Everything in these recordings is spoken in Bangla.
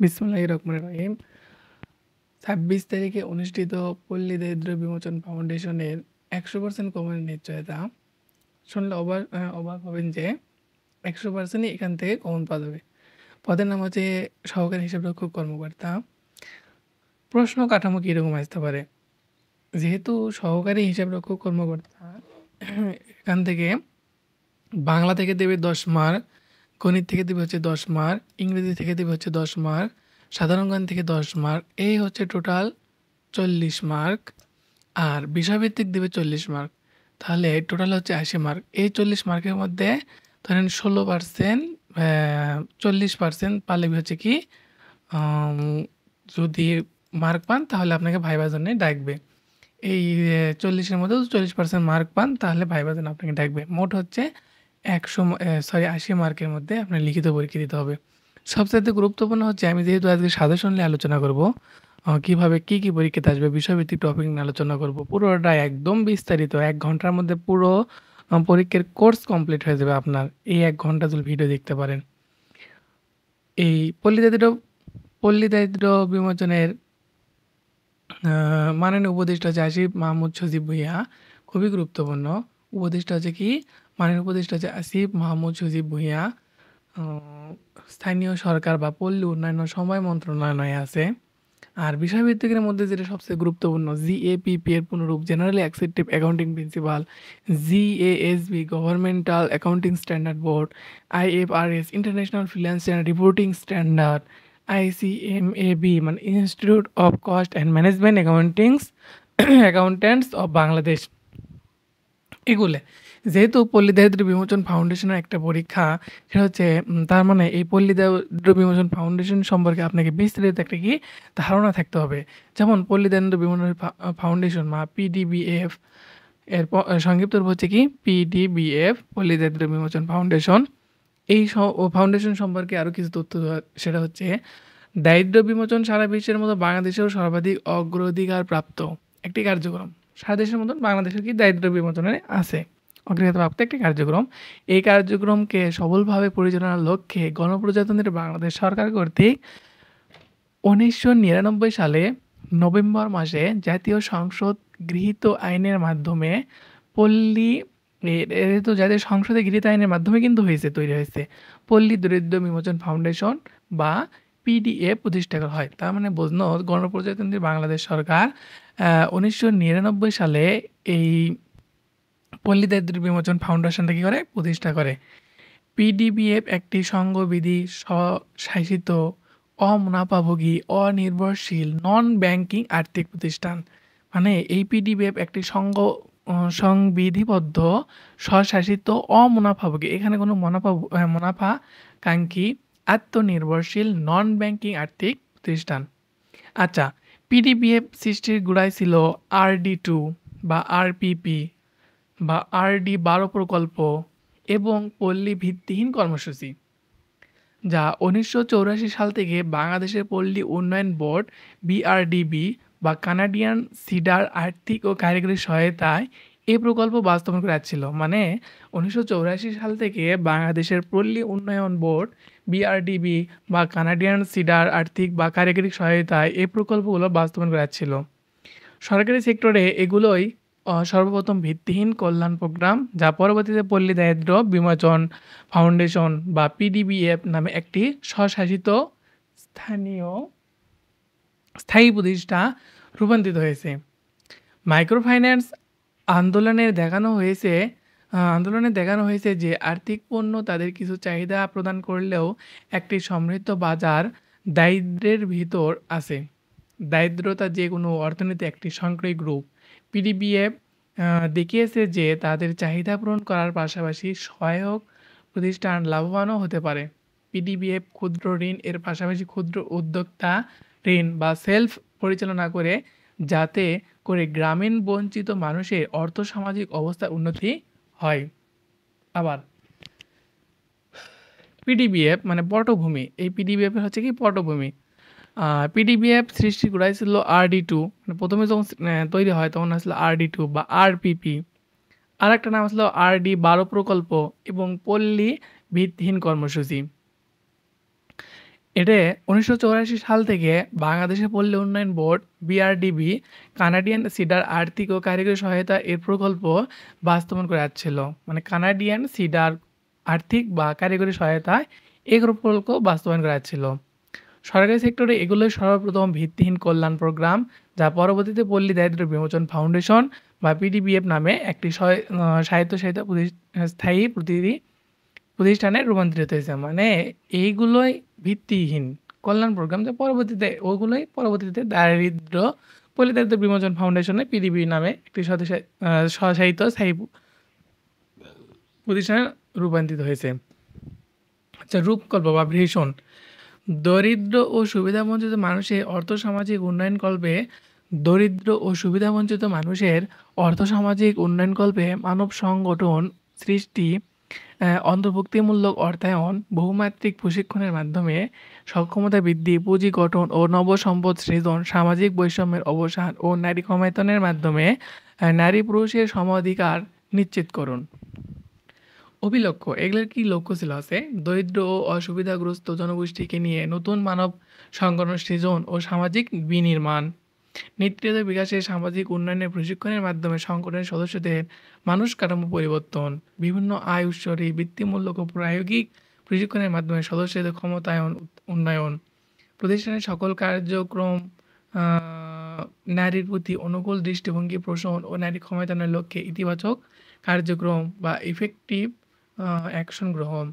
বিসমিল্লাহির রহমানির রহিম। ২৬ তারিখে অনুষ্ঠিত পল্লী দারিদ্র্য বিমোচন ফাউন্ডেশনের ১০০% কর্মীর নিশ্চয়তা শুনলে অবাক হবেন যে ১০০%ই এখান থেকে কমন পাওয়া যাবে। পদের নাম হচ্ছে সহকারী হিসাবরক্ষক কর্মকর্তা। প্রশ্ন কাঠামো কীরকম আসতে পারে? যেহেতু সহকারী হিসাবরক্ষক কর্মকর্তা, এখান থেকে বাংলা থেকে দেবে ১০ মার্ক, গণিত থেকে দেবে হচ্ছে ১০ মার্ক, ইংরেজি থেকে দেবে হচ্ছে ১০ মার্ক, সাধারণ জ্ঞান থেকে ১০ মার্ক। এই হচ্ছে টোটাল ৪০ মার্ক। আর বিষয়ভিত্তিক দেবে ৪০ মার্ক। তাহলে টোটাল হচ্ছে ৮০ মার্ক। এই ৪০ মার্কের মধ্যে ধরেন ১৬%, ৪০% পারলে হচ্ছে কি, আম যদি মার্ক পান তাহলে আপনাকে ভাইবার জন্যে ডাকবে। এই ৪০-এর মধ্যেও ৪০% মার্ক পান তাহলে ভাইবার জন্য আপনাকে ডাকবে। মোট হচ্ছে ৮০ মার্কের মধ্যে আপনার লিখিত পরীক্ষা দিতে হবে। সবচাইতে গুরুত্বপূর্ণ হচ্ছে, আমি যেহেতু আজকে সাজেশন নিয়ে আলোচনা করব, কীভাবে কী, কী পরীক্ষাতে আসবে বিষয়ভিত্তিক টপিক নিয়ে আলোচনা করব। পুরোটা একদম বিস্তারিত ১ ঘন্টার মধ্যে পুরো পরীক্ষার কোর্স কমপ্লিট হয়ে যাবে আপনার। এই ১ ঘন্টা যদি ভিডিও দেখতে পারেন। এই পল্লী দারিদ্র্য বিমোচনের মাননীয় উপদেষ্টা হচ্ছে আসিফ মাহমুদ সজীব ভূঁইয়া। খুবই গুরুত্বপূর্ণ। উপদেষ্টা হচ্ছে কি? মাননীয় উপদেষ্টা হচ্ছে আসিফ মাহমুদ সজীব ভূঁইয়া। আ স্থানীয় সরকার বা পল্লী উন্নয়ন ও সমবায় মন্ত্রণালয়ে আছে। আর বিষয়ভিত্তিকের মধ্যে যেটা সবচেয়ে গুরুত্বপূর্ণ, জিএপিপি এর পুনরূপ generally accepted accounting principle, GASB governmental accounting standard board, IFRS international financial reporting standard, ICMAB মানে institute of cost and management accountants of Bangladesh. এগুলো যেহেতু পল্লী দারিদ্র্য বিমোচন ফাউন্ডেশনের একটা পরীক্ষা, সেটা হচ্ছে তার মানে এই পল্লী দারিদ্র্য বিমোচন ফাউন্ডেশন সম্পর্কে আপনাকে বিস্তারিত একটা কি ধারণা থাকতে হবে। যেমন পল্লী দারিদ্র্য বিমোচন ফাউন্ডেশন বা পিডিবিএফ এর সংক্ষিপ্ত রূপ হচ্ছে কি পিডিবিএফ, পল্লী দারিদ্র্য বিমোচন ফাউন্ডেশন। এই ফাউন্ডেশন সম্পর্কে আরও কিছু তথ্য সেটা হচ্ছে দারিদ্র্য বিমোচন সারা বিশ্বের মতো বাংলাদেশেও সর্বাধিক অগ্রাধিকার প্রাপ্ত একটি কার্যক্রম। সারা দেশের মতন বাংলাদেশের কি দারিদ্র্য বিমোচনে আছে অগ্রাধিকারপ্রাপ্ত একটি কার্যক্রম। এই কার্যক্রমকে সফলভাবে পরিচালনার লক্ষ্যে গণপ্রজাতন্ত্রী বাংলাদেশ সরকার কর্তৃক ১৯৯৯ সালে নভেম্বর মাসে জাতীয় সংসদ গৃহীত আইনের মাধ্যমে পল্লী তো জাতীয় সংসদে গৃহীত আইনের মাধ্যমে কিন্তু তৈরি হয়েছে পল্লী দারিদ্র্য বিমোচন ফাউন্ডেশন বা পিডিএফ প্রতিষ্ঠা করা হয়। তার মানে বোঝানো, গণপ্রজাতন্ত্রী বাংলাদেশ সরকার ১৯৯৯ সালে এই পল্লী দারিদ্র্য বিমোচন ফাউন্ডেশনটা কী করে? প্রতিষ্ঠা করে। পিডিবিএফ একটি সংঘবিধি স্বশাসিত, অমুনাফাভোগী, অনির্ভরশীল, নন ব্যাংকিং আর্থিক প্রতিষ্ঠান। মানে এই পিডিবিএফ একটি সংবিধিবদ্ধ, স্বশাসিত, অমুনাফাভোগী, এখানে কোনো মুনাফাকাঙ্ক্ষী, আত্মনির্ভরশীল, নন ব্যাংকিং আর্থিক প্রতিষ্ঠান। আচ্ছা, পিডিবিএফ সৃষ্টির গোড়ায় ছিল RD2 বা RPP বা RD12 প্রকল্প এবং পল্লী ভিত্তিহীন কর্মসূচি, যা ১৯৮৪ সাল থেকে বাংলাদেশের পল্লী উন্নয়ন বোর্ড BRDB বা কানাডিয়ান সিডার আর্থিক ও কারিগরি সহায়তায় এই প্রকল্প বাস্তবায়ন করে আসছিল। মানে ১৯৮৪ সাল থেকে বাংলাদেশের পল্লী উন্নয়ন বোর্ড BRDB বা কানাডিয়ান সিডার আর্থিক বা কারিগরি সহায়তায় এই প্রকল্পগুলো বাস্তবায়ন করে আসছিল। সরকারি সেক্টরে এগুলোই সর্বপ্রথম ভিত্তিহীন কল্যাণ প্রোগ্রাম, যা পরবর্তীতে পল্লী দারিদ্র্য বিমোচন ফাউন্ডেশন বা পিডিবিএফ নামে একটি স্বশাসিত স্থায়ী প্রতিষ্ঠা রূপান্তরিত হয়েছে। মাইক্রোফাইন্যান্স আন্দোলনে দেখানো হয়েছে যে আর্থিক পণ্য তাদের কিছু চাহিদা প্রদান করলেও একটি সমৃদ্ধ বাজার দারিদ্র্যের ভিতর আছে। দারিদ্রতা যে কোনো অর্থনীতি একটি সংক্রামক রূপ। পিডিবিএফ দেখিয়েছে যে তাদের চাহিদা পূরণ করার পাশাপাশি সহায়ক প্রতিষ্ঠান লাভবানও হতে পারে। পিডিবিএফ ক্ষুদ্র ঋণ এর পাশাপাশি ক্ষুদ্র উদ্যোক্তা ঋণ বা সেলফ পরিচালনা করে, যাতে করে গ্রামীণ বঞ্চিত মানুষের অর্থসামাজিক অবস্থার উন্নতি হয়। আবার পিডিবিএফ মানে পটভূমি, এই পিডিবিএফের হচ্ছে কি পটভূমি। পিডিবিএফ সৃষ্টি করা হয়েছিল RD2, মানে প্রথমে যখন তৈরি হয় তখন আসলে RD2 বা RPP। আর একটা নাম আসলো RD12 প্রকল্প এবং পল্লী ভিত্তিহীন কর্মসূচি। এটা ১৯৮৪ সাল থেকে বাংলাদেশের পল্লী উন্নয়ন বোর্ড বিআরডিবি কানাডিয়ান সিডার আর্থিক ও কারিগরি সহায়তা এর প্রকল্প বাস্তবায়ন করে আসছিল। মানে কানাডিয়ান সিডার আর্থিক বা কারিগরি সহায়তায় এই প্রকল্প বাস্তবায়ন করে আসছিল। সরকারি সেক্টরে এগুলোই সর্বপ্রথম ভিত্তিহীন কল্যাণ প্রোগ্রাম, যা পরবর্তীতে পল্লী দারিদ্র্য বিমোচন ফাউন্ডেশন বা পিডিবিএফ নামে একটি স্বায়ত্তশাসিত স্থায়ী প্রতিষ্ঠানে রূপান্তরিত হয়েছে। মানে এইগুলোই ভিত্তিহীন কল্যাণ প্রোগ্রাম, যা পরবর্তীতে পল্লী দারিদ্র্য বিমোচন ফাউন্ডেশনে পিডিবি নামে একটি স্বশাসিত স্থায়ী প্রতিষ্ঠানে রূপান্তরিত হয়েছে। আচ্ছা, রূপকল্প বা ভিশন। দরিদ্র ও সুবিধাবঞ্চিত মানুষের অর্থসামাজিক উন্নয়নকল্পে মানব সংগঠন সৃষ্টি, অন্তর্ভুক্তিমূলক অর্থায়ন, বহুমাত্রিক প্রশিক্ষণের মাধ্যমে সক্ষমতা বৃদ্ধি, পুঁজি গঠন ও নবসম্পদ সৃজন, সামাজিক বৈষম্যের অবসান ও নারী ক্ষমতায়নের মাধ্যমে নারী পুরুষের সমাধিকার নিশ্চিতকরণ। অভিলক্ষ্য, এগুলোর কি লক্ষ্য ছিল আছে? দরিদ্র ও অসুবিধাগ্রস্ত জনগোষ্ঠীকে নিয়ে নতুন মানব সংগঠন সৃজন ও সামাজিক বিনির্মাণ, নেতৃত্ব বিকাশে সামাজিক উন্নয়নের প্রশিক্ষণের মাধ্যমে সংগঠনের সদস্যদের মানুষ কাঠামো পরিবর্তন, বিভিন্ন আয় উৎসরি বৃত্তিমূলক ও প্রায়োগিক প্রশিক্ষণের মাধ্যমে সদস্যদের ক্ষমতায়ন উন্নয়ন, প্রতিষ্ঠানের সকল কার্যক্রম নারীর প্রতি অনুকূল দৃষ্টিভঙ্গি পোষণ ও নারী ক্ষমতায়নের লক্ষ্যে ইতিবাচক কার্যক্রম বা ইফেক্টিভ অ্যাকশন গ্রহণ,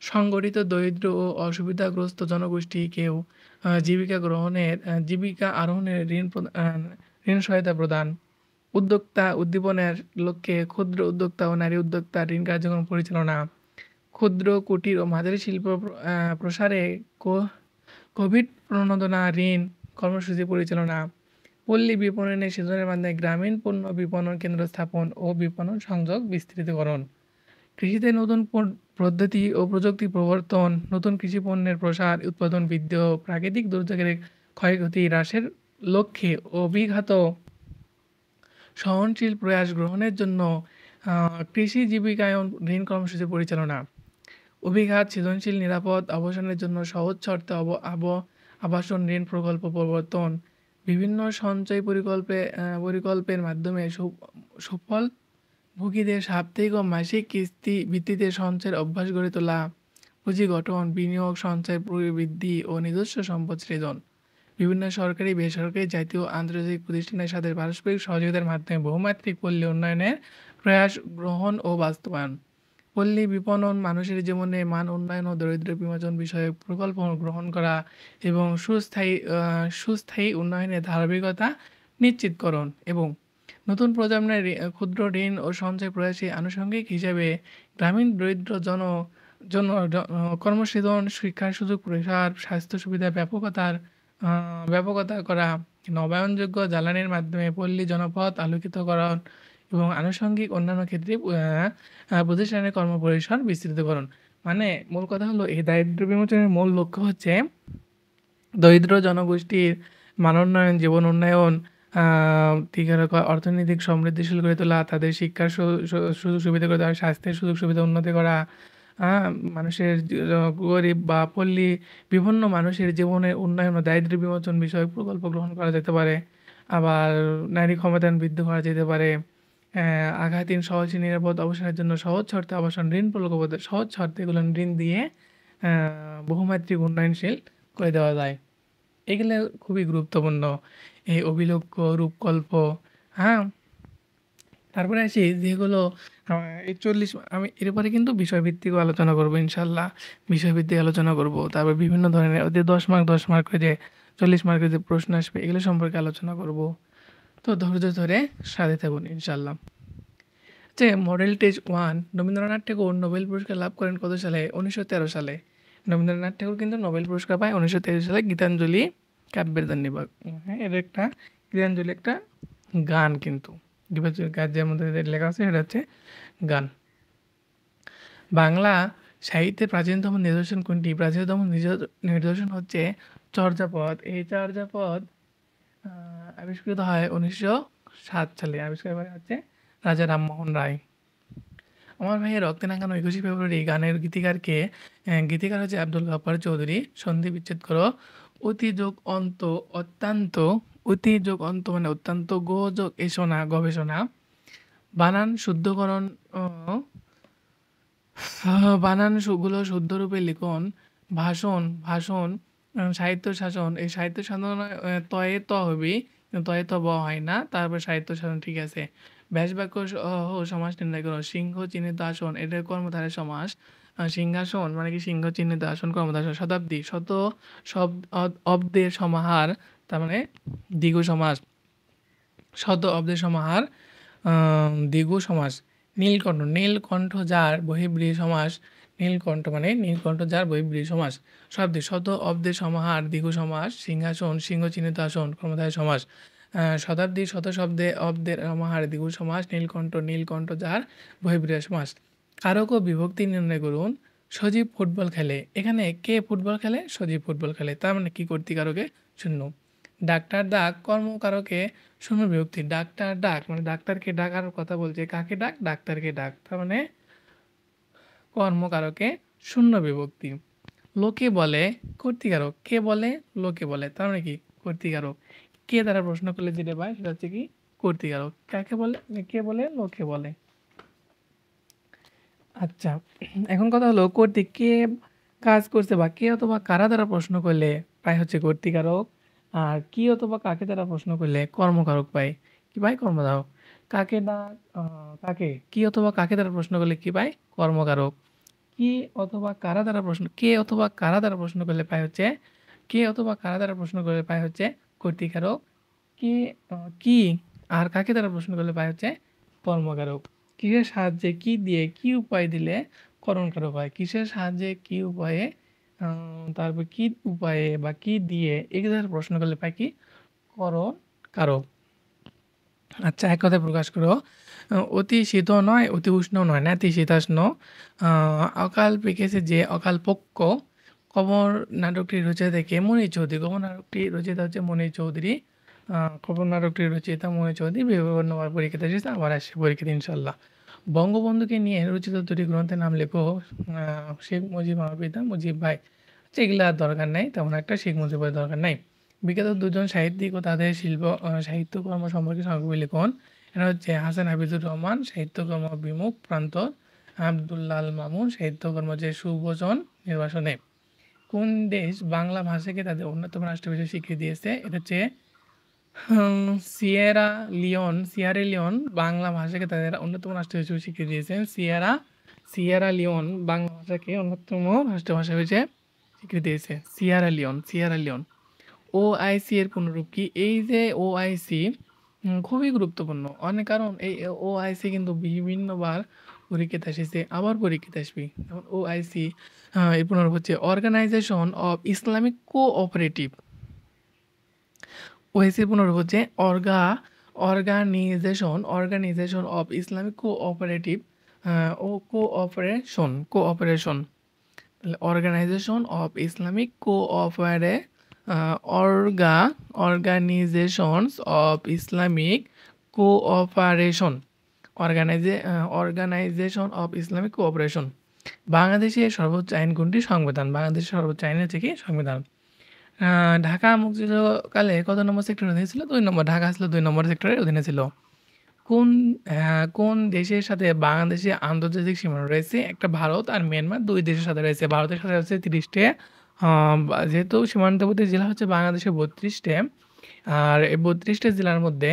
সংগঠিত দরিদ্র ও অসুবিধাগ্রস্ত জনগোষ্ঠীকেও জীবিকা আরোহণের ঋণ সহায়তা প্রদান, উদ্দীপনের লক্ষ্যে ক্ষুদ্র উদ্যোক্তা ও নারী উদ্যোক্তা ঋণ কার্যক্রম পরিচালনা, ক্ষুদ্র কুটির ও মাঝারি শিল্প প্রসারে কোভিড প্রণোদনা ঋণ কর্মসূচি পরিচালনা, পল্লী বিপণনের সৃজনের মাধ্যমে গ্রামীণ পণ্য বিপণন কেন্দ্র স্থাপন ও বিপণন সংযোগ বিস্তৃতকরণ, কৃষিতে নতুন পদ্ধতি ও প্রযুক্তি প্রবর্তন, নতুন কৃষি পণ্যের প্রসার, উৎপাদন বৃদ্ধি ও প্রাকৃতিক দুর্যোগের ক্ষয়ক্ষতি হ্রাসের লক্ষ্যে অভিঘাত সহনশীল প্রয়াস গ্রহণের জন্য কৃষি জীবিকায়ন ঋণ কর্মসূচি পরিচালনা, অভিঘাত সৃজনশীল নিরাপদ আবাসনের জন্য সহজ শর্তে আবাসন ঋণ প্রকল্প প্রবর্তন, বিভিন্ন সঞ্চয় পরিকল্পের মাধ্যমে সুফল ভোগীদের সাপ্তাহিক ও মাসিক কিস্তি ভিত্তিতে সঞ্চয়ের অভ্যাস গড়ে তোলা, পুঁজি গঠন, বিনিয়োগ, সঞ্চয় বৃদ্ধি ও নিজস্ব সম্পদ সৃজন, বিভিন্ন সরকারি, বেসরকারি, জাতীয় ও আন্তর্জাতিক প্রতিষ্ঠানের সাথে পারস্পরিক সহযোগিতার মাধ্যমে বহুমাত্রিক পল্লী উন্নয়নের প্রয়াস গ্রহণ ও বাস্তবায়ন, পল্লী বিপণন, মানুষের জীবনে মান উন্নয়ন ও দারিদ্র্য বিমোচন বিষয়ক প্রকল্প গ্রহণ করা এবং সুস্থায়ী উন্নয়নের ধারাবাহিকতা নিশ্চিতকরণ এবং নতুন প্রজন্মের ক্ষুদ্র ঋণ ও সঞ্চয় প্রয়াসে আনুষঙ্গিক হিসেবে গ্রামীণ দরিদ্র কর্মসৃজন, শিক্ষার সুযোগ প্রসার, স্বাস্থ্য সুবিধা ব্যাপকতা করা, নবায়নযোগ্য জ্বালানির মাধ্যমে পল্লী জনপথ আলোকিতকরণ এবং আনুষঙ্গিক অন্যান্য ক্ষেত্রে প্রতিষ্ঠানের কর্মপরিসর বিস্তৃতকরণ। মানে মূল কথা হলো, এই দারিদ্র্য বিমোচনের মূল লক্ষ্য হচ্ছে দরিদ্র জনগোষ্ঠীর মানোন্নয়ন, জীবন উন্নয়ন, অর্থনৈতিক সমৃদ্ধিশীল করে তোলা, তাদের শিক্ষার সুযোগ সুবিধা করে দেওয়া, স্বাস্থ্যের সুযোগ সুবিধা উন্নতি করা, মানুষের গরিব বা পল্লী বিভিন্ন মানুষের জীবনের উন্নয়ন ও দারিদ্র্য বিমোচন বিষয়ক প্রকল্প গ্রহণ করা যেতে পারে। আবার নারী ক্ষমতায়ন বৃদ্ধি করা যেতে পারে। আঘাতহীন সহজে নিরাপদ অবসরের জন্য সহজ শর্তে আবাসন ঋণ প্রকল্প, সহজ শর্তে এগুলো ঋণ দিয়ে বহুমাত্রিক উন্নয়নশীল করে দেওয়া যায়। এগুলো খুবই গুরুত্বপূর্ণ, এই অভিলক্ষ্য, রূপকল্প। হ্যাঁ, তারপরে আসি যেগুলো এই 40, আমি এরপরে কিন্তু বিষয়ভিত্তিকও আলোচনা করবো ইনশাল্লাহ। বিষয়ভিত্তিক আলোচনা করব, তারপর বিভিন্ন ধরনের ওদের 10 মার্ক যে 40 মার্কের যে প্রশ্ন আসবে এগুলো সম্পর্কে আলোচনা করব। তো ধৈর্য ধরে সাথে থাকুন ইনশাল্লাহ। যে মডেল টেস্ট 1, রবীন্দ্রনাথ ঠাকুর নোবেল পুরস্কার লাভ করেন কত সালে? 1913 সালে। রবীন্দ্রনাথ ঠাকুর কিন্তু নোবেল পুরস্কার পায় 1913 সালে গীতাঞ্জলি কাব্যের নির্বাক। হ্যাঁ, এর একটা গীতাঞ্জলি একটা গান, কিন্তু গানের মধ্যে লেখা আছে সেটা হচ্ছে গান। বাংলা সাহিত্যের প্রাচীনতম নিদর্শন কোনটি? প্রাচীনতম নিদর্শন হচ্ছে চর্যাপদ। এই চর্যাপদ আবিষ্কৃত হয় 1907 সালে। আবিষ্কার করে হচ্ছে রাজা রামমোহন রায়। আমার ভাইয়ের রক্তে রাঙানো ২১শে ফেব্রুয়ারি গানের গীতিকার কে? গীতিকার হচ্ছে আব্দুল গাফ্ফার চৌধুরী। সন্ধি বিচ্ছেদ করো। অতি যোগ অন্ত অত্যন্ত, অতি যোগ অন্ত মানে অত্যন্ত, গো যোগ এসনা গবেষণা। বানান শুদ্ধকরণ, অ বানান গুলো শুদ্ধরূপে লিখন। ভাষণ, ভাষণ, সাহিত্য শাসন। এই সাহিত্য শাসন তয়ে ত হবেই, কিন্তু তয়ে ত ব হয় না। তারপর সাহিত্য শাসন ঠিক আছে। ব্যাস বাক্য সমাস নির্ণয় করো। সিংহ চিহ্নিত আসন, এটা কর্মধারয় সমাস। সিংহাসন মানে কি সিংহ চিহ্নিত আসন কর্মধারয় সমাস। শতাব্দী, শত অব্দের সমাহার, তার মানে দ্বিগু সমাস। শত অব্দের সমাহার, দ্বিগু সমাস। নীলকণ্ঠ, নীলকণ্ঠ যার বহির্ব্রীহি সমাস। নীলকণ্ঠ মানে নীলকণ্ঠ যার বহির্ব্রীহি সমাস। শব্দে, শত অব্দের সমাহার দ্বিগু সমাস। সিংহাসন, সিংহ চিহ্নিত আসন কর্মধারয় সমাস। শতাব্দী, শত শব্দে অব্দের সমাহার দ্বিগু সমাস। নীলকণ্ঠ, নীলকণ্ঠ যার বহির্ব্রীহি সমাস। কারক ও বিভক্তি নির্ণয় করুন। সজীব ফুটবল খেলে, এখানে কে ফুটবল খেলে? সজীব ফুটবল খেলে, তার মানে কি কর্তৃকারকে শূন্য। ডাক্তার ডাক কর্মকারকে শূন্য বিভক্তি। ডাক্তার ডাক মানে ডাক্তারকে ডাকার কথা বলছে, কাকে ডাক? ডাক্তারকে ডাক, তার মানে কর্মকারকে শূন্য বিভক্তি। লোকে বলে কর্তৃকারক, কে বলে? লোকে বলে, তার মানে কি কর্তৃকারক। কে দ্বারা প্রশ্ন করলে যেটা পায় সেটা হচ্ছে কি কর্তৃকারক। কাকে বলে? কে বলে? লোকে বলে। আচ্ছা, এখন কথা হলো কর্তৃক কে কাজ করছে বা কে অথবা কারা দ্বারা প্রশ্ন করলে পায় হচ্ছে কর্তৃকারক। আর কি অথবা কাকে দ্বারা প্রশ্ন করলে কর্মকারক পায়, কি পায়? কর্মধারক। কাকে ডাক, কাকে, কি অথবা কাকে দ্বারা প্রশ্ন করলে কি পায়? কর্মকারক। কি অথবা কারা দ্বারা প্রশ্ন, কে অথবা কারা দ্বারা প্রশ্ন করলে পায় হচ্ছে, কে অথবা কারা দ্বারা প্রশ্ন করলে পায় হচ্ছে কর্তৃকারক। কে, কি আর কাকে দ্বারা প্রশ্ন করলে পায় হচ্ছে কর্মকারক। কিসের সাহায্যে, কি দিয়ে, কি উপায় দিলে করণকারক হয়? কিসের সাহায্যে, কি উপায়ে, তারপর কি উপায়ে বা কি দিয়ে, এগুলো দ্বারা প্রশ্ন করলে পায় কি করণকারক। আচ্ছা, এক কথায় প্রকাশ করো। অতি শীত নয়, অতি উষ্ণ নয়, নাতিশীতোষ্ণ। অকাল পেকেছে যে, অকাল পক্ষ। কবর নাটকটি রচয়িতা কে? মনির চৌধুরী। কবর নাটকটি রচয়িতা হচ্ছে মনির চৌধুরী। কবর নাটকটি রচয়িতা মনির চৌধুরী। বিভিন্নবার পরীক্ষাতে এসেছে, আবার আসছে পরীক্ষাতে ইনশাল্লাহ। বঙ্গবন্ধুকে নিয়ে রচিত দুটি গ্রন্থের নাম লেখো। শেখ মুজিব আমার পিতা, মুজিব ভাই। আচ্ছা, এগুলো আর দরকার নাই, তেমন একটা শেখ মুজিবের দরকার নাই। বিখ্যাত দুজন সাহিত্যিক ও তাদের সাহিত্যকর্ম সম্পর্কে সংক্ষেপে লিখুন। এরা হচ্ছে হাসান হাফিজুর রহমান, সাহিত্যকর্ম বিমুখ প্রান্তর। আব্দুল্লাল মামুন, সাহিত্যকর্ম যে সুবচন নির্বাসনে। কোন দেশ বাংলা ভাষাকে তাদের অন্যতম রাষ্ট্রভাষা স্বীকৃতি দিয়েছে? এটা হচ্ছে সিয়েরা লিওন বাংলা ভাষাকে তাদের অন্যতম রাষ্ট্রীয় হিসেবে স্বীকৃতি দিয়েছেন। সিয়েরা লিওন বাংলা ভাষাকে অন্যতম রাষ্ট্রভাষা হিসেবে স্বীকৃতি দিয়েছে। Sierra Leone. ওআইসি এর পুনরূপ কি? এই যে ওআইসি খুবই গুরুত্বপূর্ণ, অনেক কারণ এই ওআইসি কিন্তু বিভিন্নবার পরীক্ষাতে এসেছে, আবার পরীক্ষাতে আসবে। যেমন ওআইসি এর পুনরূপ হচ্ছে অর্গানাইজেশন অফ ইসলামিক কোঅপারেটিভ। ওআইসির পুনরূপ হচ্ছে অর্গানাইজেশন অফ ইসলামিক কোঅপারেটিভ ও কোঅপারেশন। তাহলে organisation of Islamic organisations of Islamic cooperation. Organisation of Islamic cooperation. বাংলাদেশের সর্বোচ্চ আইন কোনটি? সংবিধান। বাংলাদেশের সর্বোচ্চ আইন হচ্ছে কি? সংবিধান। ঢাকা মুক্তিযুদ্ধকালে কত নম্বর সেক্টরের অধীনে ছিল? 2 নম্বর। ঢাকা ছিল 2 নম্বর সেক্টরের অধীনে ছিল। কোন দেশের সাথে বাংলাদেশের আন্তর্জাতিক সীমানা রয়েছে? একটা ভারত আর মিয়ানমার, 2 দেশের সাথে রয়েছে। ভারতের সাথে হচ্ছে 30টে, যেহেতু সীমান্তবর্তী জেলা হচ্ছে বাংলাদেশের 32টে। আর এই 32টে জেলার মধ্যে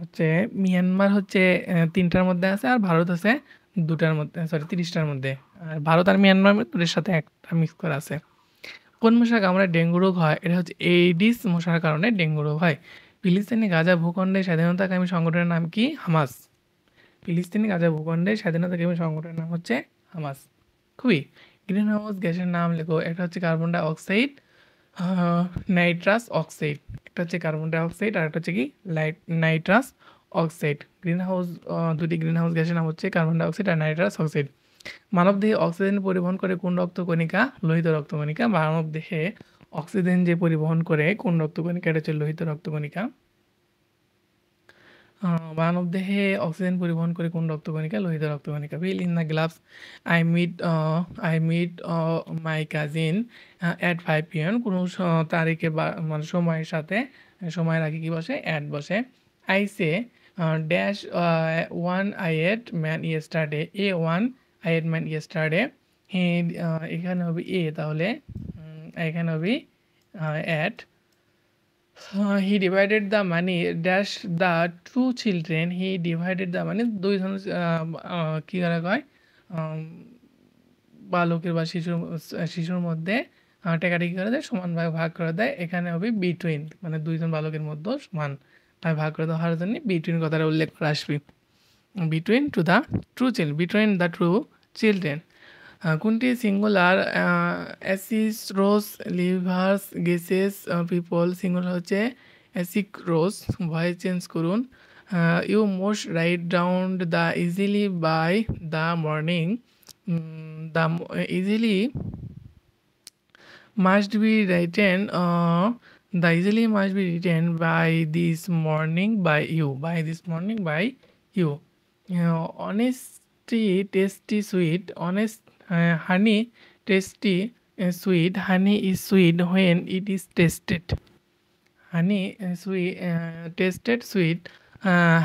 হচ্ছে মিয়ানমার হচ্ছে 3টার মধ্যে আছে, আর ভারত আছে 2টার মধ্যে, সরি 30টার মধ্যে। আর ভারত আর মিয়ানমার দুটোর সাথে একটা মিক্স করা আছে। কোন মশার কামড়ে ডেঙ্গু রোগ হয়? এটা হচ্ছে এইডিস মশার কারণে ডেঙ্গু রোগ হয়। ফিলিস্তিনি গাজা ভূখণ্ডে স্বাধীনতাকামী সংগঠনের নাম কি? হামাস। ফিলিস্তিনি গাজা ভূখণ্ডে স্বাধীনতাকামী সংগঠনের নাম হচ্ছে হামাস। খুবই। গ্রিন হাউস গ্যাসের নাম লেখো। একটা হচ্ছে carbon die oxide, nitrous oxide. একটা হচ্ছে কার্বন ডাই অক্সাইড আর একটা হচ্ছে কি নাইট্রাস অক্সাইড। দুটি গ্রিন হাউস গ্যাসের নাম হচ্ছে কার্বন ডাই অক্সাইড আর নাইট্রাস অক্সাইড। মানবদেহে অক্সিজেন পরিবহন করে কোন রক্তকণিকা? লোহিত রক্তকণিকা। মানবদেহে অক্সিজেন যে পরিবহন করে কোন রক্তকণিকা? এটা হচ্ছে লোহিত রক্তকণিকা। মানবদেহে অক্সিজেন পরিবহন করে কোন রক্তকণিকা? লোহিত রক্তকণিকা। Fill in the gaps. I meet my cousin at 5 PM। কোনো তারিখে বা মানে সময়ের সাথে সময়ের আগে কি বসে? অ্যাট বসে। I say dash one I ate man yesterday. One I ate man yesterday. He এখানে হবে তাহলে এখানে হবে at. He divided the money dash the two children. He divided the money দুইজন কি করা হয় বালকের বা শিশুর মধ্যে টেকাটেকি করে দেয়, সমানভাবে ভাগ করে দেয়। এখানে হবে বিটুইন, মানে দুইজন বালকের মধ্যে সমানভাবে ভাগ করে দেওয়ার জন্য বিটুইন কথাটা উল্লেখ করে আসবে। Between two the two children, between the two children. কোনটি singular? A sick rose livers guesses people. Singular হচ্ছে অ্যাসিক রোজ। ভয়েস চেঞ্জ করুন। You must write down the easily by the morning. The easily must be written the easily must be written by this morning by you, by this morning by you. Honesty tasty sweet, honest honey tasty sweet. Honey is sweet when it is tasted. Honey sweet tasted sweet.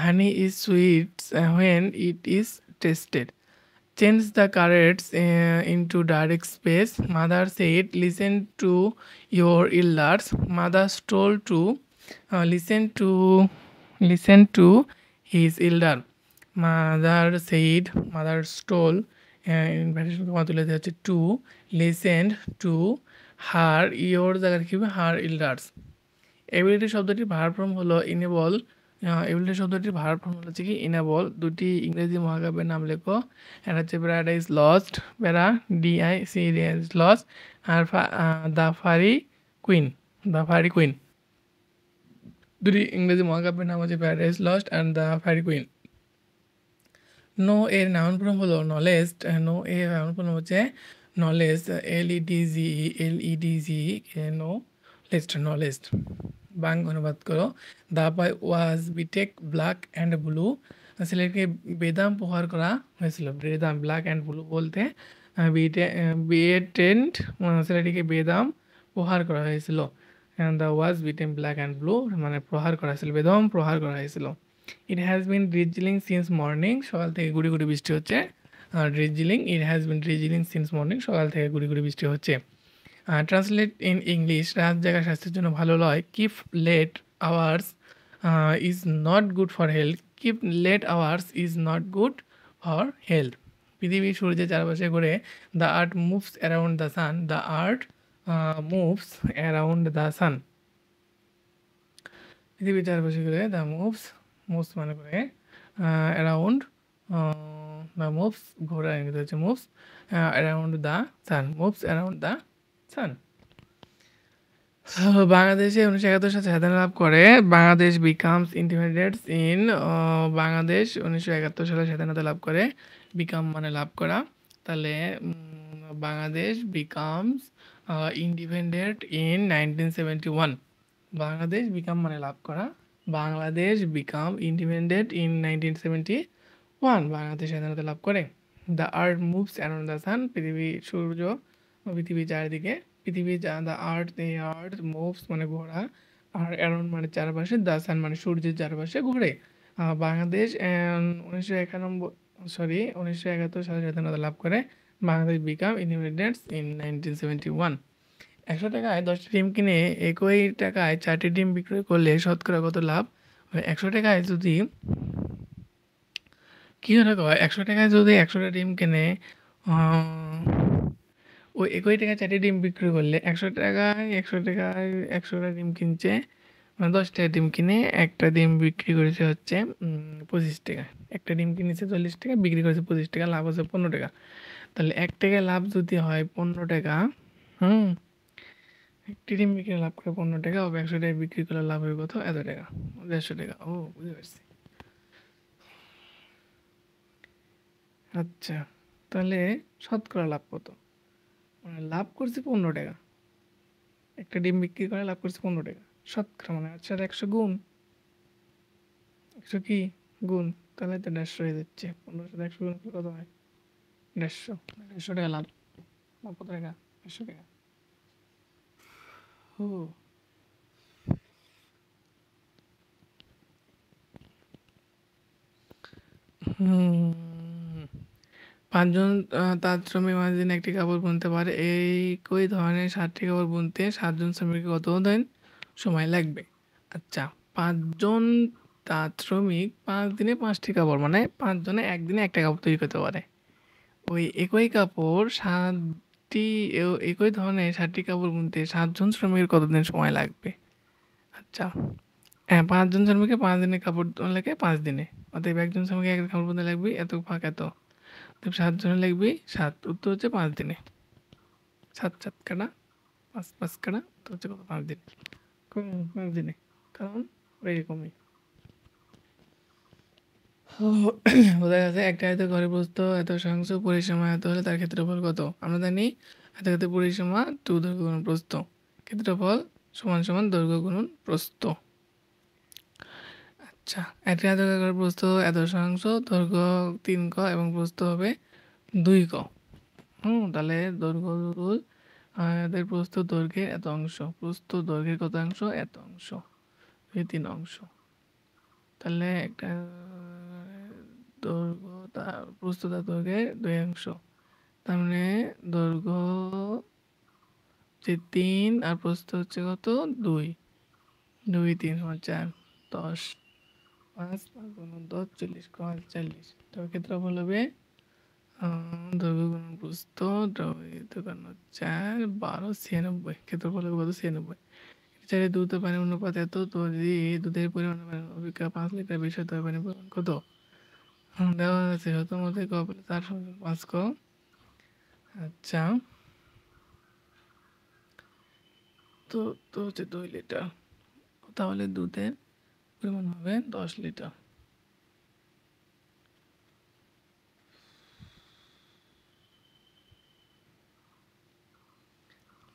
Honey is sweet when it is tasted. Change the carrots into direct space. Mother said, listen to your elders. Mother told to listen to his elder. Mother said, mother told ইনভার্টেশন কমা তুলে দেওয়া হচ্ছে to listen to her, your জায়গায় কি হবে হার এল্ডার্স। এবিলিটি শব্দটির ভার্ব ফর্ম হলো ইনেবল। এবিলিটি শব্দটির ভার্ব ফর্ম হচ্ছে কি ইনেবল। দুটি ইংরেজি মহাকাব্যের নাম লেখো। একটা হচ্ছে প্যারাডাইস লস্ট, DICE লস্ট, আর the fairy queen, the fairy queen. দুটি ইংরেজি মহাকাব্যের নাম হচ্ছে paradise lost and the fairy queen. Know এর নাউন ফর্ম হলো নলেজড। নো এর নাউন ফর্ম হচ্ছে knowledge, LEDGE know lest, knowledged. বাং অনুবাদ করো। The boy was beaten black and blue. ছেলেকে বেদাম প্রহার করা হয়েছিল। বেদাম ব্ল্যাক অ্যান্ড ব্লু বলতে বিটেন্ড ছেলেটিকে বেদাম প্রহার করা হয়েছিল। The was beaten black and blue মানে প্রহার করা হয়েছিল, বেদম প্রহার করা হয়েছিল। It has been drizzling since morning, সকাল থেকে গুড়ি গুড়ি বৃষ্টি হচ্ছে। Drizzling, it has been drizzling since morning, সকাল থেকে গুড়ি গুড়ি বৃষ্টি হচ্ছে। ট্রান্সলেট ইন ইংলিশ, রাত জায়গা স্বাস্থ্যের জন্য ভালো নয়। Keep late hours is not good for health. Keep late hours is not good for health. পৃথিবী সূর্যের চারপাশে ঘুরে। The earth moves around the sun. The earth moves around the sun. পৃথিবীর চারপাশে ঘুরে। দ্য মুভস মানে করে অ্যারাউন্ড, দ্য মুভস ঘোরা ইংরেজি হচ্ছে moves around the San, moves around the সান। বাংলাদেশে 1971 সালে স্বাধীনতা লাভ করে। Bangladesh becomes independence in, Bangladesh 1971 সালে স্বাধীনতা লাভ করে। বিকাম মানে লাভ করা, তাহলে Bangladesh becomes independent in 1971। Bangladesh become মানে লাভ করা, Bangladesh become independent in 1971, Bangladesh স্বাধীনতা লাভ করে। The earth moves around the সান, পৃথিবী সূর্য পৃথিবীর চারিদিকে, পৃথিবী দ্য আর্থ মুভস মানে ঘোরা, আর অ্যারাউন্ড মানে চারপাশে, দ্য সান মানে সূর্যের চারপাশে ঘোরে। বাংলাদেশ 1971 সালে স্বাধীনতা লাভ করে। Bangladesh become independence in 1971। 100 টাকায় 10টি ডিম কিনে একই টাকায় 4টি ডিম বিক্রয় করলে শতকরা কত লাভ? 100 টাকায় যদি কী হলে কয় 100 টাকায় যদি 100টা ডিম কেনে, ওই একই টাকায় 4টি ডিম বিক্রি করলে 100টা ডিম কিনছে, মানে 10টা ডিম কিনে একটা ডিম বিক্রি করেছে হচ্ছে 25 টাকা। একটা ডিম কিনেছে 40 টাকা, বিক্রি করেছে 25 টাকা, লাভ হচ্ছে 15 টাকা। তাহলে 1 টাকায় লাভ যদি হয় 15 টাকা, একটি ডিম বিক্রি লাভ করে 15 টাকা, 100 টাকায় বিক্রি করলে লাভ হবে কত? এত টাকা, 150 টাকা। ও বুঝতে পারছি। আচ্ছা, তাহলে শতকরা লাভ কত? মানে লাভ করছি 15 টাকা, একটা ডিম বিক্রি করে লাভ করছি 15 টাকা, শতকরা মানে 100 100 গুণ একশো কি গুণ, তাহলে তো 150 হয়ে যাচ্ছে। 1500 একশো গুণ করলে কত হয়? 150। 150 টাকা লাভ না কত টাকা? 150 টাকা। ও হুম। ৫ জন তাঁত শ্রমিক মাঝে দিনে একটি কাপড় বুনতে পারে। একই ধরনের ৬০টি কাপড় বুনতে ৭ জন শ্রমিকের কত দিন সময় লাগবে? আচ্ছা, ৫ জন তাঁত শ্রমিক ৫ দিনে ৫টি কাপড় মানে ৫ জনে একদিনে একটা কাপড় তৈরি করতে পারে। ওই একই কাপড় ৭টি একই ধরনের ৬০টি কাপড় বুনতে ৭ জন শ্রমিকের কতদিন সময় লাগবে? আচ্ছা, হ্যাঁ, ৫ জন শ্রমিকের ৫ দিনে কাপড় লাগে ৫ দিনে। অতএব একজন শ্রমিকের একটা কাপড় বুনতে লাগবে এত ভাগ এত। অতএব ৭ জনের লাগবে ৭। উত্তর হচ্ছে ৫ দিনে। ৭ ৭ কাটা ৫ ৫ কাটা উত্তর হচ্ছে কত? ৫ দিন। ৫ দিনে। কারণ এরকমই। বোঝা গেছে একটা আয়তক্ষেত্রের প্রস্থ এত শতাংশ পরিসীমা এত হলে তার ক্ষেত্রফল কত? আমরা জানি আয়তক্ষেত্রের পরিসীমা 2 দৈর্ঘ্য গুণন প্রস্থ। ক্ষেত্রফল সমান সমান দৈর্ঘ্য গুণন প্রস্থ। আচ্ছা, একটি আয়তক্ষেত্রের প্রস্থ এত শতাংশ, দৈর্ঘ্য 3 ক এবং প্রস্থ হবে 2 ক। তাহলে দৈর্ঘ্য রুল এদের প্রস্থ দৈর্ঘ্যের এত অংশ, প্রস্থ দৈর্ঘ্যের কত অংশ? এত অংশ, 3 অংশ। তাহলে একটা দৈর্ঘ্য তার প্রস্থ তার দৈর্ঘ্যের 2 অংশ। তার মানে দৈর্ঘ্য যে 3 আর প্রস্থ হচ্ছে কত? 2। 2 3 সমান 4 10 5 5 গুণন 10 40 40। তবে ক্ষেত্রফল হবে দৈর্ঘ্য গুণন প্রস্থ 4 12 96। ক্ষেত্রফল হবে কত? 96। চাইলে দুধ ও পানির অনুপাত এত, তো যদি দুধের পরিমাণ অপেক্ষা 5 লিটার বেশি হয় তবে পানির পরিমাণ কত? দেওয়া আছে শত মতে ক বলে 4 সমান 5 ক। আচ্ছা, তো তো হচ্ছে 2 লিটার, তাহলে দুধের পরিমাণ হবে 10 লিটার।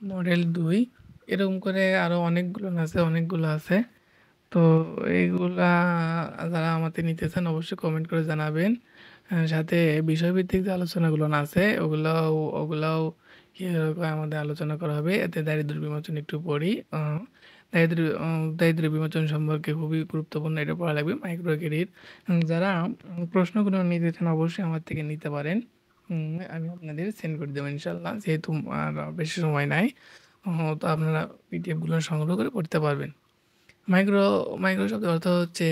মডেল 2 এরকম করে আরও অনেকগুলো আছে। তো এইগুলা যারা আমাদের নিতে চান অবশ্যই কমেন্ট করে জানাবেন। সাথে বিষয়ভিত্তিক যে আলোচনাগুলো আছে ওগুলাও কি আমাদের আলোচনা করা হবে। এতে দারিদ্র্য বিমোচন একটু পড়ি। দারিদ্র্য বিমোচন সম্পর্কে খুবই গুরুত্বপূর্ণ, এটা পড়া লাগবে। মাইক্রো ক্রেডিট যারা প্রশ্নগুলো নিতে চান অবশ্যই আমার থেকে নিতে পারেন। আমি আপনাদের সেন্ড করে দেবো ইনশাল্লাহ, যেহেতু আর বেশি সময় নাই। তো আপনারা পিডিএফগুলো সংগ্রহ করে পড়তে পারবেন। মাইক্রো মাইক্রো শব্দের অর্থ হচ্ছে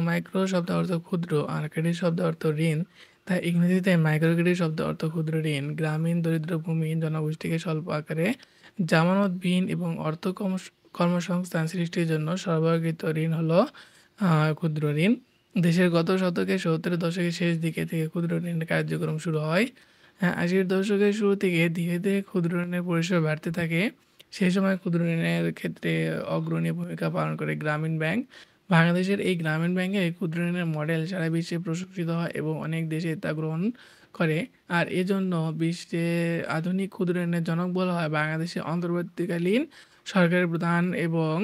মাইক্রো শব্দের অর্থ ক্ষুদ্র আর ক্রেডিট শব্দের অর্থ ঋণ। তাই ইংরেজিতে মাইক্রো ক্রেডিট শব্দের অর্থ ক্ষুদ্র ঋণ। গ্রামীণ দরিদ্র ভূমিহীন জনগোষ্ঠীকে স্বল্প আকারে জামানতবিহীন এবং অর্থ কর্মসংস্থান সৃষ্টির জন্য সরবরাহকৃত ঋণ হলো ক্ষুদ্র ঋণ। দেশের গত শতকে 70-এর দশকের শেষ দিকে থেকে ক্ষুদ্র ঋণের কার্যক্রম শুরু হয়। 80-এর দশকের শুরু থেকে ধীরে ধীরে ক্ষুদ্র ঋণের পরিসর বাড়তে থাকে। সেই সময় ক্ষুদ্র ঋণের ক্ষেত্রে অগ্রণী ভূমিকা পালন করে গ্রামীণ ব্যাংক। বাংলাদেশের এই গ্রামীণ ব্যাংকের ক্ষুদ্র ঋণের মডেল সারা বিশ্বে প্রশংসিত হয় এবং অনেক দেশে তা গ্রহণ করে। আর এজন্য বিশ্বে আধুনিক ক্ষুদ্র ঋণের জনক বলা হয় বাংলাদেশের অন্তর্বর্তীকালীন সরকারের প্রধান এবং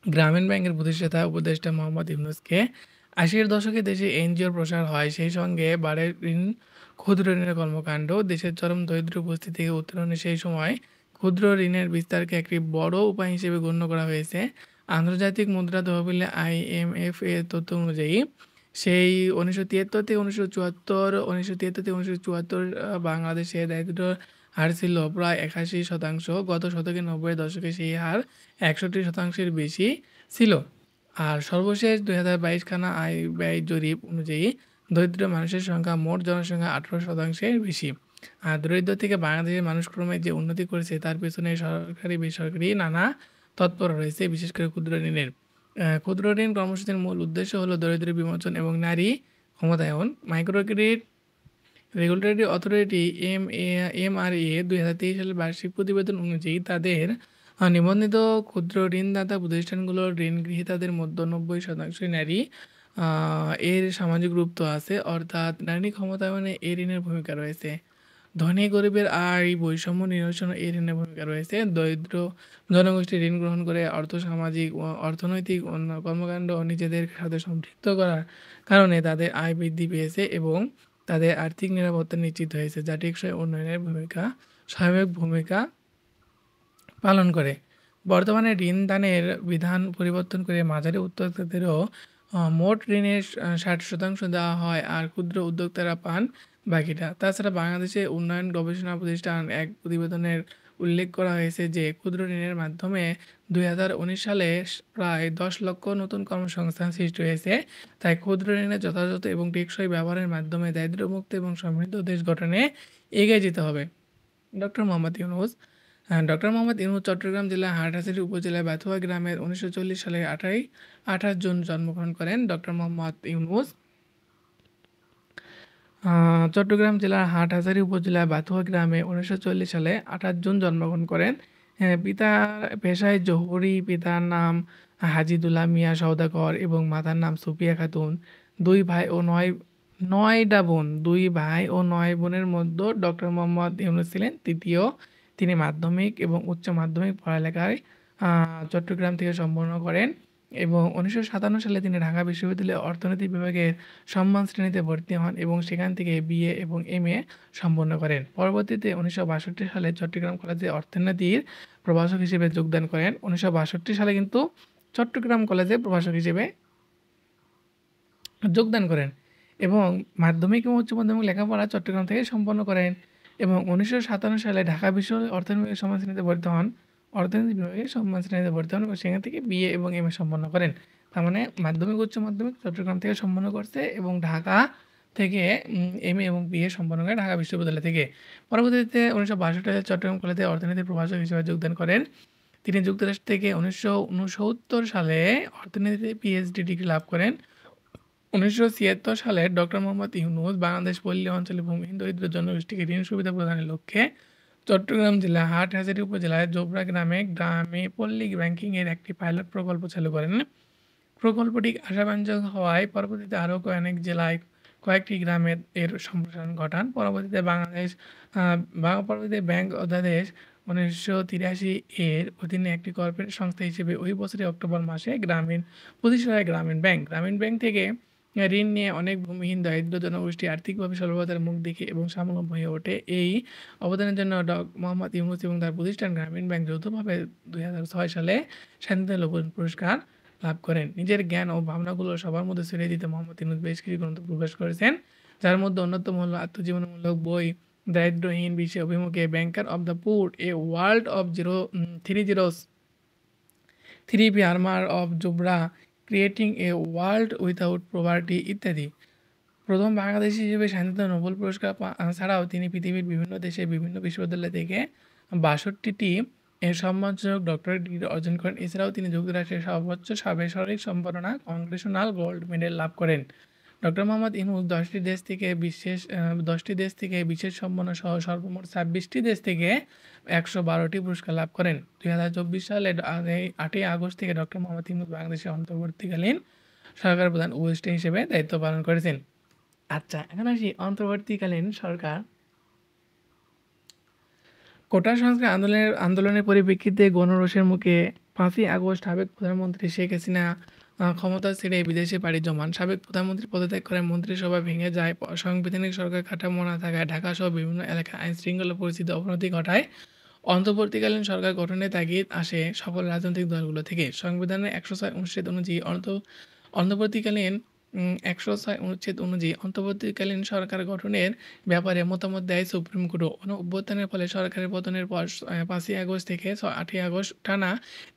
গ্রামীণ ব্যাংকের প্রতিষ্ঠাতা উপদেষ্টা মোহাম্মদ ইউনূসকে। 80-এর দশকে দেশে এনজিওর প্রসার হয়, সেই সঙ্গে বাড়ে ক্ষুদ্র ঋণের কর্মকাণ্ড। দেশের চরম দরিদ্র উপস্থিতি থেকে উত্তরণে সেই সময় ক্ষুদ্র ঋণের বিস্তারকে একটি বড় উপায় হিসেবে গণ্য করা হয়েছে। আন্তর্জাতিক মুদ্রা তহবিলে IMF এর তথ্য অনুযায়ী সেই 1973 থেকে 1974 বাংলাদেশে দারিদ্র্য হার ছিল প্রায় 81%। গত শতকে 90-এর দশকে সেই হার 61%-এর বেশি ছিল। আর সর্বশেষ 2022 খানা আয় ব্যয় জরিপ অনুযায়ী দরিদ্র মানুষের সংখ্যা মোট জনসংখ্যা 18%-এর বেশি। আর দরিদ্র থেকে বাংলাদেশের মানুষ ক্রমে যে উন্নতি করেছে তার পেছনে সরকারি বেসরকারি নানা তৎপরতা রয়েছে, বিশেষ করে ক্ষুদ্র ঋণের। ক্ষুদ্র ঋণ কর্মসূচির মূল উদ্দেশ্য হলো দরিদ্র বিমোচন এবং নারী ক্ষমতায়ন। Micro credit regulatory authority MRA 2023 সালের বার্ষিক প্রতিবেদন অনুযায়ী তাদের নিবন্ধিত ক্ষুদ্র ঋণদাতা প্রতিষ্ঠানগুলোর ঋণ গ্রহীতাদের মধ্যে 90%-ই নারী। এর সামাজিক গুরুত্ব আছে, অর্থাৎ নারী ক্ষমতায়নে এই ঋণের ভূমিকা রয়েছে। ধনী গরিবের এই বৈষম্য নিরসনে এই ঋণের ভূমিকা রয়েছে। দরিদ্র জনগোষ্ঠী ঋণ গ্রহণ করে সামাজিক ও অর্থনৈতিক কর্মকাণ্ড ও নিজেদের সাথে সম্পৃক্ত করার কারণে তাদের আয় বৃদ্ধি পেয়েছে এবং তাদের আর্থিক নিরাপত্তা নিশ্চিত হয়েছে, যা টেকসই উন্নয়নের সহায়ক ভূমিকা পালন করে। বর্তমানে ঋণ দানের বিধান পরিবর্তন করে মাঝারি উদ্যোক্তাদেরও মোট ঋণের 60% দেওয়া হয় আর ক্ষুদ্র উদ্যোক্তারা পান বাকিটা। তাছাড়া বাংলাদেশে উন্নয়ন গবেষণা প্রতিষ্ঠান এক প্রতিবেদনের উল্লেখ করা হয়েছে যে ক্ষুদ্র ঋণের মাধ্যমে 2019 সালে প্রায় 10 লক্ষ নতুন কর্মসংস্থান সৃষ্টি হয়েছে। তাই ক্ষুদ্র ঋণের যথাযথ এবং টেকসই ব্যবহারের মাধ্যমে দারিদ্র্যমুক্ত এবং সমৃদ্ধ দেশ গঠনে এগিয়ে যেতে হবে। ডক্টর মোহাম্মদ ইউনুস ডক্টর মোহাম্মদ ইউনুস চট্টগ্রাম জেলার হাটহাজারী উপজেলার বাথুয়া গ্রামের 1940 সালে 28 জুন জন্মগ্রহণ করেন। ডক্টর মোহাম্মদ ইউনুস চট্টগ্রাম জেলার হাটহাজারী উপজেলার বাথুয়া গ্রামে 1940 সালে 28 জুন জন্মগ্রহণ করেন। পিতার পেশায় জহুরি, পিতার নাম হাজিদুল্লাহ মিয়া সওদাগর এবং মাতার নাম সুফিয়া খাতুন। দুই ভাই ও নয়টা বোন। দুই ভাই ও 9 বোনের মধ্যে ডক্টর মোহাম্মদ ইউনুস ছিলেন তৃতীয়। তিনি মাধ্যমিক এবং উচ্চ মাধ্যমিক পড়ালেখায় চট্টগ্রাম থেকে সম্পন্ন করেন এবং 1957 সালে তিনি ঢাকা বিশ্ববিদ্যালয়ে অর্থনীতি বিভাগের সম্মান শ্রেণীতে ভর্তি হন এবং সেখান থেকে বিএ এবং এমএ সম্পন্ন করেন। পরবর্তীতে 1962 সালে চট্টগ্রাম কলেজে অর্থনীতির প্রভাষক হিসেবে যোগদান করেন। 1962 সালে কিন্তু চট্টগ্রাম কলেজে প্রভাষক হিসেবে যোগদান করেন এবং মাধ্যমিক এবং উচ্চ মাধ্যমিক লেখাপড়া চট্টগ্রাম থেকে সম্পন্ন করেন এবং 1957 সালে ঢাকা বিশ্ববিদ্যালয়ের অর্থনীতি বিভাগের সম্মান শ্রেণীতে ভর্তি হন। অর্থনীতি বিভাগে সম্মান শ্রেণীতে ভর্তি হন এবং সেখান থেকে বিএ এবং এমএ সম্পন্ন করেন। তার মানে মাধ্যমিক উচ্চ মাধ্যমিক চট্টগ্রাম থেকে সম্পন্ন করছে এবং ঢাকা থেকে এমএ এবং বিএ সম্পন্ন করে ঢাকা বিশ্ববিদ্যালয় থেকে। পরবর্তীতে 1962 সালে চট্টগ্রাম কলেজে অর্থনীতির প্রভাষক হিসেবে যোগদান করেন। তিনি যুক্তরাষ্ট্র থেকে 1969 সালে অর্থনীতিতে পিএইচডি ডিগ্রি লাভ করেন। 1976 সালে ডক্টর মোহাম্মদ ইউনুস বাংলাদেশ পল্লী অঞ্চলে ভূমিহীন দরিদ্র জনগোষ্ঠীকে ঋণ সুবিধা প্রদানের লক্ষ্যে চট্টগ্রাম জেলার হাটহাজারী উপজেলার জোবরা গ্রামে পল্লী ব্যাংকিংয়ের একটি পাইলট প্রকল্প চালু করেন। প্রকল্পটি আশাব্যঞ্জক হওয়ায় পরবর্তীতে আরও অনেক জেলায় কয়েকটি গ্রামে এর সম্প্রসারণ ঘটান। পরবর্তীতে ব্যাংক অধ্যাদেশ 1983 এর অধীনে একটি কর্পোরেট সংস্থা হিসেবে ওই বছরের অক্টোবর মাসে প্রতিষ্ঠা হয় গ্রামীণ ব্যাংক। গ্রামীণ ব্যাংক থেকে ঋণ নিয়ে অনেক ভূমিহীন দরিদ্র জনগোষ্ঠী আর্থিকভাবে স্বল্পতার মুখ দেখে এবং স্বাবলম্বী হয়ে ওঠে। এই অবদানের জন্য মোহাম্মদ ইউনুস এবং তার প্রতিষ্ঠান গ্রামীণ ব্যাংক যৌথভাবে 2006 সালে শান্তিতে নোবেল পুরস্কার লাভ করেন। নিজের জ্ঞান ও ভাবনাগুলো সবার মধ্যে ছড়িয়ে দিতে মোহাম্মদ ইউনুস বেশ কিছু গ্রন্থ প্রকাশ করেছেন, যার মধ্যে অন্যতম হলো আত্মজীবনীমূলক বই দারিদ্র্যহীন বিশ্বের অভিমুখে, ব্যাংকার of the poor, a world of three zeros, 3 armour of Jobra, creating a world without poverty ইত্যাদি। প্রথম বাংলাদেশী হিসেবে শান্তিতে নোবেল পুরস্কার ছাড়াও তিনি পৃথিবীর বিভিন্ন দেশে বিভিন্ন বিশ্ববিদ্যালয় থেকে 62টি এর সম্মানসূচক ডক্টরেট ডিগ্রি অর্জন করেন। এছাড়াও তিনি যুক্তরাষ্ট্রের সর্বোচ্চ বেসরকারি সম্মাননা কংগ্রেশনাল গোল্ড মেডেল লাভ করেন। ডক্টর মোহাম্মদ ইউনুস 10টি দেশ থেকে বিশেষ সম্মাননা সহ সর্বমোট 26টি দেশ থেকে 112টি পুরস্কার লাভ করেন। 2024 সালে 8ই আগস্ট থেকে ডক্টর মোহাম্মদ ইউনুস বাংলাদেশের অন্তর্বর্তীকালীন সরকার প্রধান উপদেষ্টা হিসেবে দায়িত্ব পালন করেছেন। আচ্ছা, এখন আসি অন্তর্বর্তীকালীন সরকার। কোটা সংস্কার আন্দোলনের পরিপ্রেক্ষিতে গণরোষের মুখে 5ই আগস্ট সাবেক প্রধানমন্ত্রী শেখ হাসিনা ক্ষমতা ছেড়ে বিদেশে পাড়ি জমান। সাবেক প্রধানমন্ত্রী পদত্যাগ করেন, মন্ত্রিসভা ভেঙে যায়, সাংবিধানিক সরকার কাঠামো না থাকায় ঢাকাসহ বিভিন্ন এলাকায় আইনশৃঙ্খলা পরিস্থিতির অবনতি ঘটায়। অন্তর্বর্তীকালীন সরকার গঠনের তাগিদ আসে সকল রাজনৈতিক দলগুলো থেকে। সংবিধানের 106 অনুচ্ছেদ অনুযায়ী অন্তর্বর্তীকালীন 106 অনুচ্ছেদ অনুযায়ী অন্তর্বর্তীকালীন সরকার গঠনের ব্যাপারে মতামত দেয় সুপ্রিম কোর্ট। অভ্যুত্থানের ফলে সরকারের পতনের পর 5ই আগস্ট থেকে 8ই আগস্ট টানা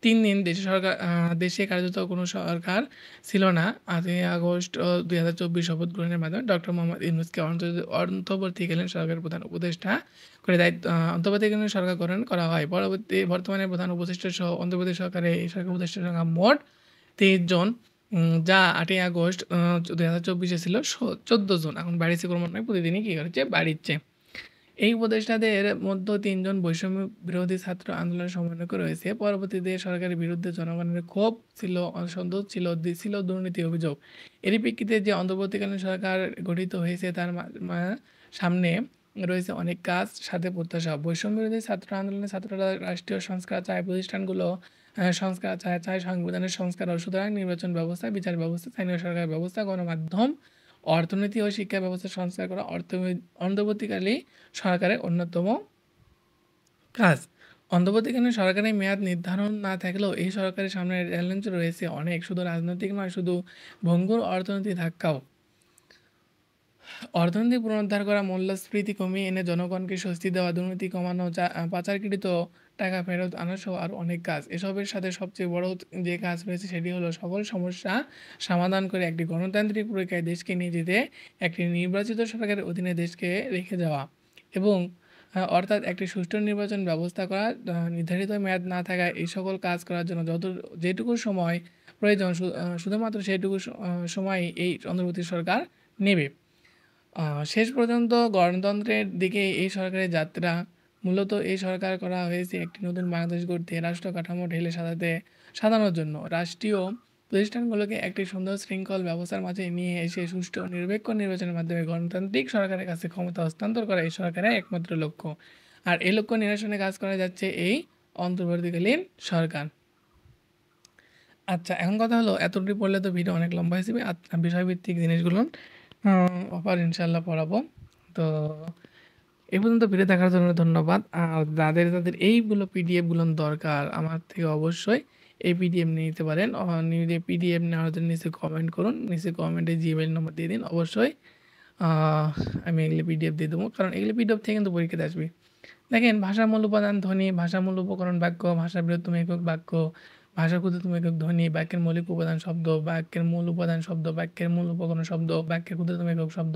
3 দিন দেশে কার্যত কোনো সরকার ছিল না। 8ই আগস্ট 2024 শপথ গ্রহণের মাধ্যমে ডক্টর মোহাম্মদ ইউনুসকে অন্তর্বর্তীকালীন সরকারের প্রধান উপদেষ্টা করে অন্তর্বর্তীকালীন সরকার গঠন করা হয়। বর্তমানে প্রধান উপদেষ্টা সহ অন্তর্বর্তী সরকারের এই সরকার উপদেষ্টার সংখ্যা মোট 23 জন, যা 8ই আগস্ট 2024 ছিল 14 জন। এখন বাড়িছে ক্রমান্বয়ে প্রতিদিনই কী করেছে, বাড়িচ্ছে। এই উপদেষ্টাদের মধ্যে 3 জন বৈষম্য বিরোধী ছাত্র আন্দোলনের সমন্বয়ক রয়েছে। পরবর্তীতে সরকারের বিরুদ্ধে জনগণের ক্ষোভ ছিল, অসন্তোষ ছিল দুর্নীতি অভিযোগ। এরই প্রেক্ষিতে যে অন্তর্বর্তীকালীন সরকার গঠিত হয়েছে তার সামনে রয়েছে অনেক কাজ, সাথে প্রত্যাশা। বৈষম্য বিরোধী ছাত্র আন্দোলনে ছাত্ররা রাষ্ট্রীয় সংস্কার চায়, প্রতিষ্ঠানগুলো সংস্কার চায় সংবিধানের সংস্কারও। সুতরাং নির্বাচন ব্যবস্থা, বিচার ব্যবস্থা, স্থানীয় সরকার ব্যবস্থা, গণমাধ্যম, অর্থনীতি ও শিক্ষা ব্যবস্থা সংস্কার করা অন্তর্বর্তীকালী সরকারের অন্যতম কাজ। অন্তর্বর্তীকালীন সরকারের মেয়াদ নির্ধারণ না থাকলেও এই সরকারের সামনে চ্যালেঞ্জ রয়েছে অনেক, শুধু রাজনৈতিক নয়, শুধু ভঙ্গুর অর্থনৈতিক ধাক্কাও। অর্থনীতি পুনরুদ্ধার করা, মূল্যস্ফীতি কমিয়ে এনে জনগণকে স্বস্তি দেওয়া, দুর্নীতি কমানো, পাচারকৃত টাকা ফেরত আনা সহ আরও অনেক কাজ। এসবের সাথে সবচেয়ে বড় যে কাজ রয়েছে সেটি হলো সকল সমস্যা সমাধান করে একটি গণতান্ত্রিক প্রক্রিয়ায় দেশকে নিয়ে যেতে একটি নির্বাচিত সরকারের অধীনে দেশকে রেখে যাওয়া এবং অর্থাৎ একটি সুষ্ঠু নির্বাচন ব্যবস্থা করা। নির্ধারিত মেয়াদ না থাকায় এই সকল কাজ করার জন্য যেটুকু সময় প্রয়োজন শুধুমাত্র সেইটুকু সময় এই অন্তর্বর্তী সরকার নেবে। শেষ পর্যন্ত গণতন্ত্রের দিকে এই সরকারের যাত্রা। মূলত এই সরকার করা হয়েছে একটি নতুন বাংলাদেশ গড়তে, রাষ্ট্র কাঠামো ঢেলে সাজানোর জন্য। রাষ্ট্রীয় প্রতিষ্ঠানগুলোকে একটি সুন্দর শৃঙ্খল ব্যবস্থার মাঝে নিয়ে এসে সুষ্ঠু ও নিরপেক্ষ নির্বাচনের মাধ্যমে গণতান্ত্রিক সরকারের কাছে ক্ষমতা হস্তান্তর করা এই সরকারের একমাত্র লক্ষ্য। আর এই লক্ষ্য নিরসনে কাজ করা যাচ্ছে এই অন্তর্বর্তীকালীন সরকার। আচ্ছা, এখন কথা হলো এতটুকু পড়লে তো ভিডিও অনেক লম্বা হয়ে যাবে। বিষয়ভিত্তিক জিনিসগুলো আবার ইনশাল্লাহ পড়াবো। তো এই পর্যন্ত ভিডিও দেখার জন্য ধন্যবাদ। আর যাদের এইগুলো পিডিএফগুলো দরকার আমার থেকে অবশ্যই এই পিডিএফ নিয়ে নিতে পারেন। নিয়ে পিডিএফ নেওয়ার জন্য নিচে কমেন্ট করুন, নিচে কমেন্টে জিমেইল নম্বর দিয়ে দিন। অবশ্যই আমি এগুলো পিডিএফ দিয়ে দেবো, কারণ এগুলো পিডিএফ থেকে কিন্তু পরীক্ষাতে আসবে। দেখেন, ভাষার মূল উপাদান ধ্বনি, ভাষার মূল উপকরণ বাক্য, ভাষার বৃহত্তম একক বাক্য, ভাষার ক্ষুদ্রতম একক ধ্বনি, বাক্যের মৌলিক উপাদান শব্দ, বাক্যের মূল উপাদান শব্দ, বাক্যের মূল উপকরণ শব্দ, বাক্যের ক্ষুদ্রতম একক শব্দ,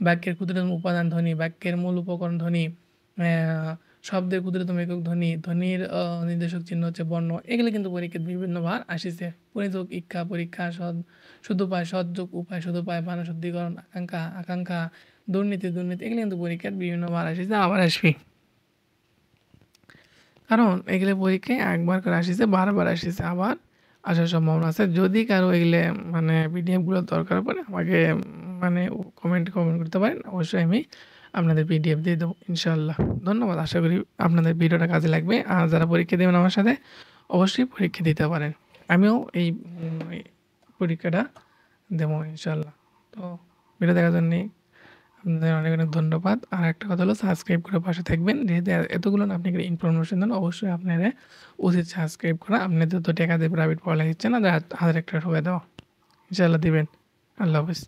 বাক্যের ক্ষুদ্রতম উপাদান ধ্বনি, বাক্যের মূল উপকরণ ধ্বনি, শব্দের ক্ষুদ্রতম একক ধ্বনি, ধ্বনির নির্দেশক চিহ্ন হচ্ছে বর্ণ। এগুলো কিন্তু পরীক্ষায় বিভিন্নবার আসিছে। পরিযোগ, ইচ্ছা, পরীক্ষা, শুধুপায়, সৎযোগ, উপায়, শুধুপায়, বানান শুদ্ধিকরণ, আকাঙ্ক্ষা, দুর্নীতি এগুলো কিন্তু পরীক্ষায় বিভিন্নবার আসিছে, আবার আসবে। কারণ এগুলো পরীক্ষায় একবার করে আসিছে, বারবার আসিছে, আবার আসার সম্ভাবনা আছে। যদি কারো এগুলো মানে পিডিএফগুলো দরকার পড়ে আমাকে মানে কমেন্ট করতে পারেন, অবশ্যই আমি আপনাদের পিডিএফ দিয়ে দেবো ইনশাল্লাহ। ধন্যবাদ। আশা করি আপনাদের ভিডিওটা কাজে লাগবে। আর যারা পরীক্ষা দেবেন আমার সাথে অবশ্যই পরীক্ষা দিতে পারেন। আমিও এই পরীক্ষাটা দেবো ইনশাল্লাহ। তো ভিডিও দেখার জন্যে আপনাদের অনেক ধন্যবাদ। আর একটা কথা হলো, সাবস্ক্রাইব করে পাশে থাকবেন। যেহেতু এতগুলো আপনাকে ইনফরমেশন দেন, অবশ্যই আপনারা উচিত সাবস্ক্রাইব করা। আপনাদের তো টাকা দিয়ে প্রাইভেট পড়ালেখা দিচ্ছে না, 1000 টাকা সবাই দেওয়া ইনশাল্লাহ দিবেন। আল্লাহ হাফিজ।